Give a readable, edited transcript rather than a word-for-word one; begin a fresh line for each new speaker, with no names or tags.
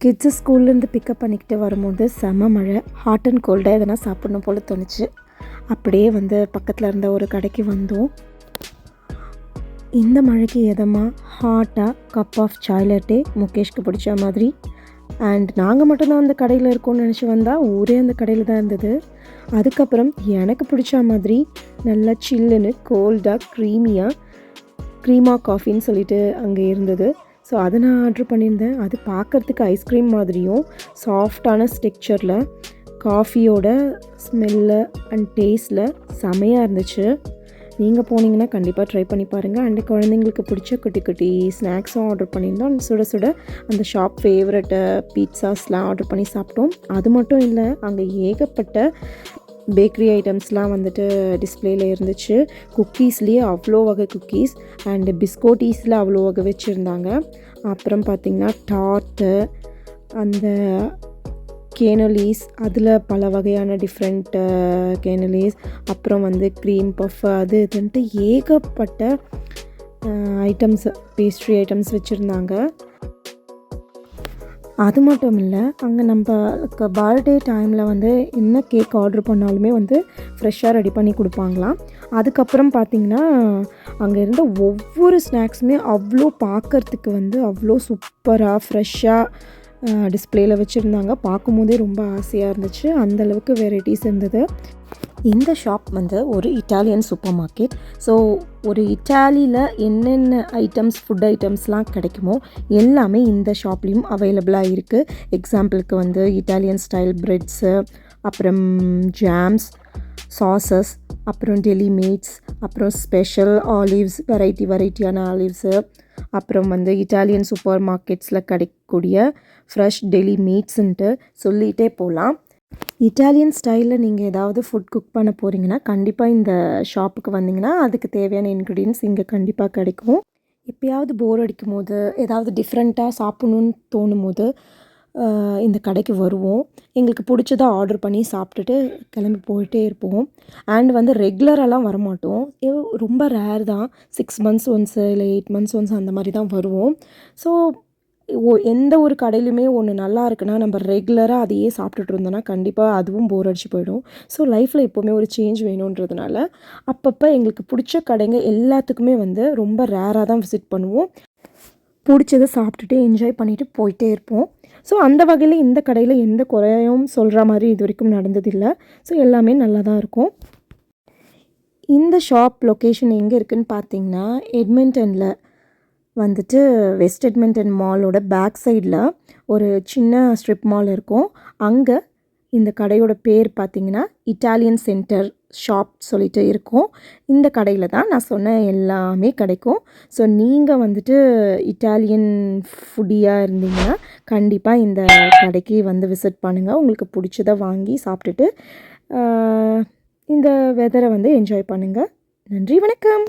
Kids ஸ்கூல்லேருந்து pickup பண்ணிக்கிட்டு வரும்போது செம மழை. ஹாட் அண்ட் கோல்டாக எதனா சாப்பிட்ணும் போல் தோணுச்சு. அப்படியே பக்கத்தில் இருந்த ஒரு கடைக்கு வந்தோம். இந்த மழைக்கு எதமாக ஹாட்டாக கப் ஆஃப் சாய் லாட்டே முகேஷ்க்கு பிடிச்ச மாதிரி. அண்ட் நாங்கள் மட்டும்தான் அந்த கடையில் இருக்கோம்னு நினச்சி வந்தால் ஊரே அந்த கடையில் தான் இருந்தது. அதுக்கப்புறம் எனக்கு பிடிச்ச மாதிரி நல்லா சில்லுன்னு கோல்டாக க்ரீமா காஃபின்னு சொல்லிட்டு அங்கே இருந்தது. ஸோ அதை நான் ஆர்ட்ரு பண்ணியிருந்தேன். அது பார்க்குறதுக்கு ஐஸ்கிரீம் மாதிரியும் சாஃப்டான ஸ்டெக்சரில் காஃபியோட ஸ்மெல்ல அண்ட் டேஸ்ட்டில் செமையாக இருந்துச்சு. நீங்கள் போனீங்கன்னா கண்டிப்பாக ட்ரை பண்ணி பாருங்கள். அண்ட் குழந்தைங்களுக்கு பிடிச்ச குட்டி குட்டி ஸ்நாக்ஸும் ஆர்டர் பண்ணியிருந்தோம். சுட சுட அந்த ஷாப் ஃபேவரட்டு பீட்சாஸ்லாம் ஆர்டர் பண்ணி சாப்பிட்டோம். அது மட்டும் இல்லை, அங்கே ஏகப்பட்ட பேக்கரி ஐட்டம்ஸ்லாம் டிஸ்பிளேயில் இருந்துச்சு. குக்கீஸ்லேயே அவ்வளோ வகை குக்கீஸ் அண்டு பிஸ்கோட்டீஸில் அவ்வளோ வகை வச்சுருந்தாங்க. அப்புறம் பார்த்திங்கன்னா டார்ட்டு, அந்த கேனலீஸ், அதில் பல வகையான டிஃப்ரெண்ட் கேனலீஸ், அப்புறம் க்ரீம் பஃப், அது இதுன்ட்டு ஏகப்பட்ட ஐட்டம்ஸ், பேஸ்ட்ரி ஐட்டம்ஸ் வச்சுருந்தாங்க. அது மட்டும் இல்லை, அங்கே நம்மளுக்கு பர்த்டே டைமில் என்ன கேக் ஆர்டர் பண்ணாலுமே ஃப்ரெஷ்ஷாக ரெடி பண்ணி கொடுப்பாங்களாம். அதுக்கப்புறம் பார்த்திங்கன்னா அங்கே இருந்த ஒவ்வொரு ஸ்நாக்ஸுமே அவ்வளோ பார்க்குறதுக்கு அவ்வளோ சூப்பராக ஃப்ரெஷ்ஷாக டிஸ்பிளேயில் வச்சுருந்தாங்க. பார்க்கும்போதே ரொம்ப ஆசையாக இருந்துச்சு. அந்தளவுக்கு வெரைட்டிஸ் இருந்தது. இந்த ஷாப் ஒரு இட்டாலியன் சூப்பர் மார்க்கெட். ஸோ ஒரு இட்டாலியில் என்னென்ன ஐட்டம்ஸ், ஃபுட் ஐட்டம்ஸ்லாம் கிடைக்குமோ எல்லாமே இந்த ஷாப்லேயும் அவைலபிளாக இருக்குது. எக்ஸாம்பிளுக்கு இட்டாலியன் ஸ்டைல் ப்ரெட்ஸு, அப்புறம் ஜாம்ஸ், சாஸஸ், அப்புறம் டெலி மீட்ஸ், அப்புறம் ஸ்பெஷல் ஆலிவ்ஸ், வெரைட்டியான ஆலிவ்ஸு, அப்புறம் இட்டாலியன் சூப்பர் மார்க்கெட்ஸில் கிடைக்கக்கூடிய ஃப்ரெஷ் டெலி மீட்ஸுன்ட்டு சொல்லிகிட்டே போகலாம். இட்டாலியன் ஸ்டைலில் நீங்கள் ஏதாவது ஃபுட் குக் பண்ண போகிறீங்கன்னா கண்டிப்பாக இந்த ஷாப்புக்கு வந்தீங்கன்னா அதுக்கு தேவையான இன்க்ரீடியன்ட்ஸ் இங்கே கண்டிப்பாக கிடைக்கும். எப்போயாவது போர் அடிக்கும் போது, ஏதாவது டிஃப்ரெண்ட்டாக சாப்பிட்ணுன்னு தோணும் போது இந்த கடைக்கு வருவோம். எங்களுக்கு பிடிச்சதை ஆர்டர் பண்ணி சாப்பிட்டுட்டு கிளம்பி போயிட்டே இருப்போம். அண்ட் ரெகுலரெல்லாம் வரமாட்டோம். ரொம்ப ரேர் தான். 6 months ஒன்ஸு இல்லை 8 months ஒன்ஸ் அந்த மாதிரி தான் வருவோம். ஸோ எந்த ஒரு கடையிலுமே ஒன்று நல்லா இருக்குன்னா நம்ம ரெகுலராக அதையே சாப்பிட்டுட்டு இருந்தோன்னா கண்டிப்பாக அதுவும் போர் அடிச்சு போயிடும். ஸோ லைஃப்பில் எப்போவுமே ஒரு சேஞ்ச் வேணுன்றதுனால அப்பப்போ எங்களுக்கு பிடிச்ச கடைங்க எல்லாத்துக்குமே ரொம்ப ரேராக தான் விசிட் பண்ணுவோம். பிடிச்சதை சாப்பிட்டுட்டு என்ஜாய் பண்ணிவிட்டு போயிட்டே இருப்போம். ஸோ அந்த வகையில் இந்த கடையில் எந்த குறையும் சொல்கிற மாதிரி இது வரைக்கும் நடந்ததில்லை. ஸோ எல்லாமே நல்லா தான் இருக்கும். இந்த ஷாப் லொக்கேஷன் எங்கே இருக்குதுன்னு பார்த்தீங்கன்னா எட்மண்டனில் வெஸ்ட் எட்மண்டன் மாலோட பேக் சைடில் ஒரு சின்ன ஸ்ட்ரிப் மால் இருக்கும். அங்கே இந்த கடையோட பேர் பார்த்திங்கன்னா இட்டாலியன் சென்டர் ஷாப் சொல்லிட்டு இருக்கும். இந்த கடையில் தான் நான் சொன்ன எல்லாமே கிடைக்கும். ஸோ நீங்கள் இட்டாலியன் ஃபுட்டியாக இருந்தீங்கன்னா கண்டிப்பாக இந்த கடைக்கு விசிட் பண்ணுங்கள். உங்களுக்கு பிடிச்சதை வாங்கி சாப்பிட்டுட்டு இந்த வெதரை என்ஜாய் பண்ணுங்கள். நன்றி, வணக்கம்.